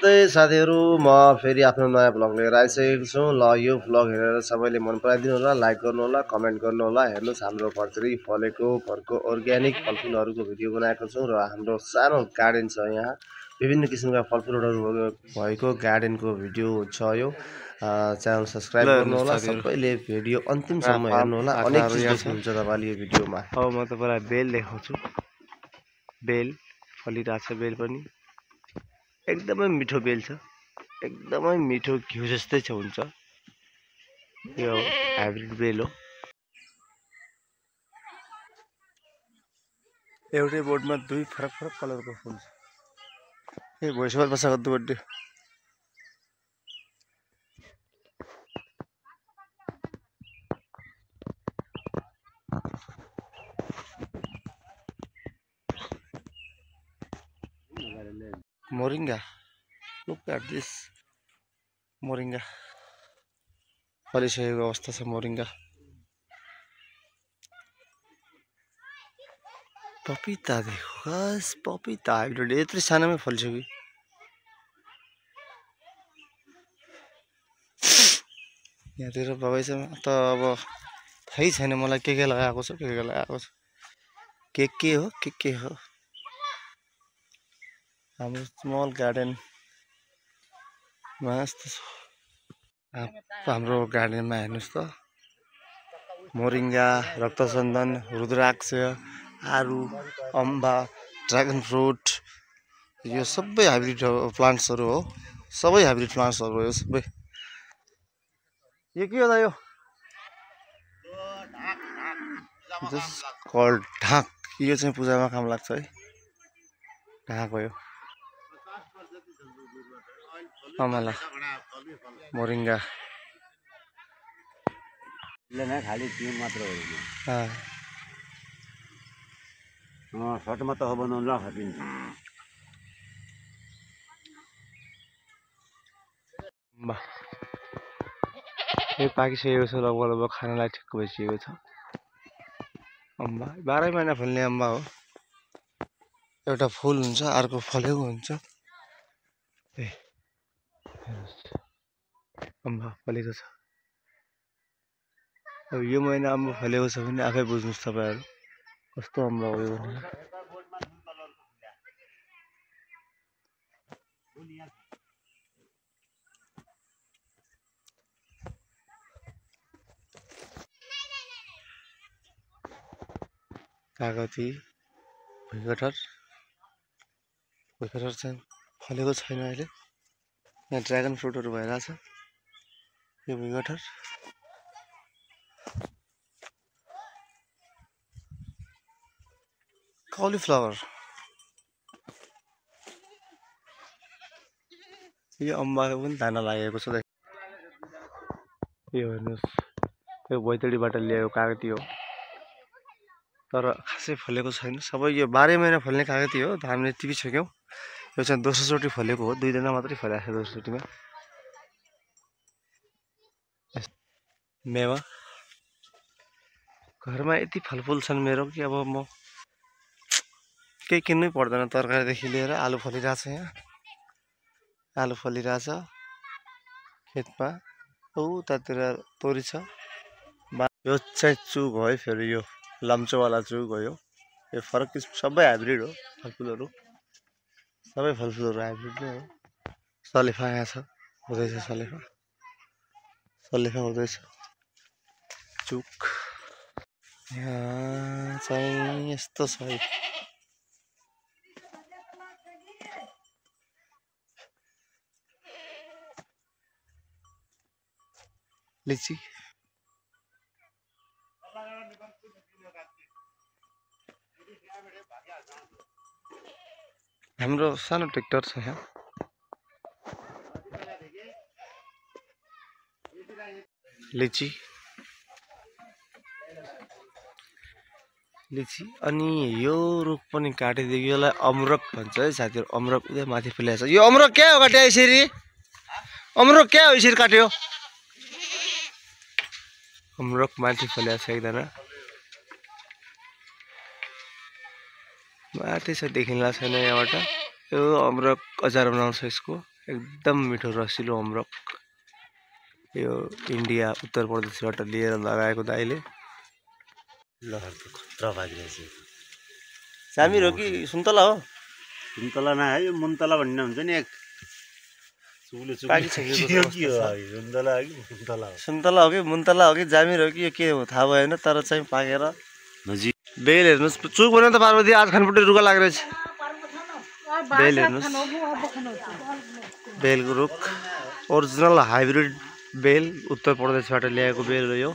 नमस्ते साथीहरु म फेरि आफ्नो नयाँ भ्लग लिएर आइसकेको छु ल यो भ्लग हेरेर सबैले मन पराइदिनु होला लाइक गर्नु होला कमेन्ट गर्नु होला हेर्नुस् हाम्रो घरतिर फलेको घरको अर्ग्यानिक फलफुलहरुको भिडियो बनाएको छु र हाम्रो सानो गार्डन छ यहाँ विभिन्न किसिमका फलफुलहरु भएको गार्डनको भिडियो छ यो च्यानल सब्स्क्राइब गर्नु होला सबैले भिडियो अन्तिमसम्म हेर्नु होला अनेक चीज देख्नुहुन्छ तपाईले यो भिडियोमा अब म तपाईलाई बेल देखाउँछु बेल फलिरहेछ बेल पनि एकदमै मिठो बेल छ एकदमै मिठो घिउ जस्तै छ हुन्छ यो हाइब्रिड बेल हो एउटै बोर्डमा दुई फरक फरक कलरको फुल छ ए भोइसवर बसा गद्दु बड्डे moringa look at this moringa फलिसकेको अवस्था छ मोरिंगा पपीता देखो गाइस पपीता हाइब्रिड यत्रो सानोमै फलिसक्यो यहाँतिर बगैँचामा त अब थाहै छैन मलाई के लगाएको छ के लगाएको छ के हो हाम्रो स्मल गार्डन मस्त छ हाम्रो गार्डनमा हेर्नुस् त मोरिंगा रक्तचन्दन रुद्राक्ष आरु अम्बा ड्रागन फ्रुट यो सबै हाइब्रिड प्लान्ट्सहरु हो सबै हाइब्रिड प्लान्ट्सहरु हो सबै यो के हो त यो जस्ट कल्ड ढाक यो चाहिँ पूजामा काम लाग्छ है ढाक हो यो अमला मोरिंगा लेना खाली तीन मात्र हो सर्टमा त हो बनाउनु ल खटिन्छ यो पाकिसकेको छ लगभग खानालाई ठिक भइसकेको छ अम्बा 12 महिना फल्ने अम्बा हो एउटा फुल हुन्छ अर्को फलेको हुन्छ ए अम्बा फलेको छ अब यो महिना अम्बा फलेको छ भने आफै बुझ्नुस् तपाईहरु कस्तो अम्बा हो यो कागती भुइँकटहर चाहिँ फलेको छैन अहिले यहाँ ड्रागन फ्रुटहरु भइराछ यो भुइँकटहर कलिफ्लावर यो अम्बाको पनि दाना लागेको छ यो हेर्नुस् यो बैतडीबाट ल्याएको कागती हो तर खासै फलेको छैन सबै यो 12 महिना फल्ने कागती हो हामीले टिपिसक्यौं यो चाहिँ दोस्रो चोटी फलेको हो 2 दिनमा मात्रै फलेको छ दोस्रो चोटीमा मेवा घरमा यति फलफुल छन् मेरो कि अब म केही किन्नै पर्दैन तरकारीदेखि लिएर आलु फलिरहेछ यहाँ आलु फलिरहेछ खेतमा उतातिर तोरी छ यो चाहिँ चुक हो है फेरि यो लम्चोवाला चुक हो यो फरक किसिम सबै हाइब्रिड हो फलफुलहरु सबै फलफुलहरु हाइब्रिड नै हो सलेफा यहाँ छ हुँदैछ सलेफा हुँदैछ चुक यहाँ चाहिँ यस्तो छ है लिची हाम्रो सानो ट्र्याक्टर छ यहाँ लिची अनि यो रुख पनि काटिदियो यसलाई अमरक भन्छ है साथीहरु अमरक उतै माथि फुलेछ यो अमरक के हो काट्यो यसरी अमरक के हो यसरी काट्यो अमरक माथि फलेछ एकजना माथि छ देखिनला छैन यहाँबाट यो अमरक अचार बनाउँछ यसको एकदम मिठो रसिलो अम्रक यो इन्डिया उत्तर प्रदेशबाट लिएर लगाएको दाइले लहर त खतरा बाजिरहेछ जामिर हो कि सुन्तला हो सुन्तला नआयो यो मुन्तला भन्ने हुन्छ नि एक चुले पाकिसकेको के हो सुन्तला हो कि मुन्तला हो सुन्तला हो कि मुन्तला हो कि जामिर हो कि यो के हो थाहा भएन तर चाहिँ पाकेर नजिक बेल हेर्नुहोस् चुक भन्यो त पार्वती आज खानपट्टि रुगा लाग्दैछ बेल हेर्नुहोस् बेलको रुख ओरिजिनल हाइब्रिड बेल उत्तर प्रदेशबाट ल्याएको बेल हो यो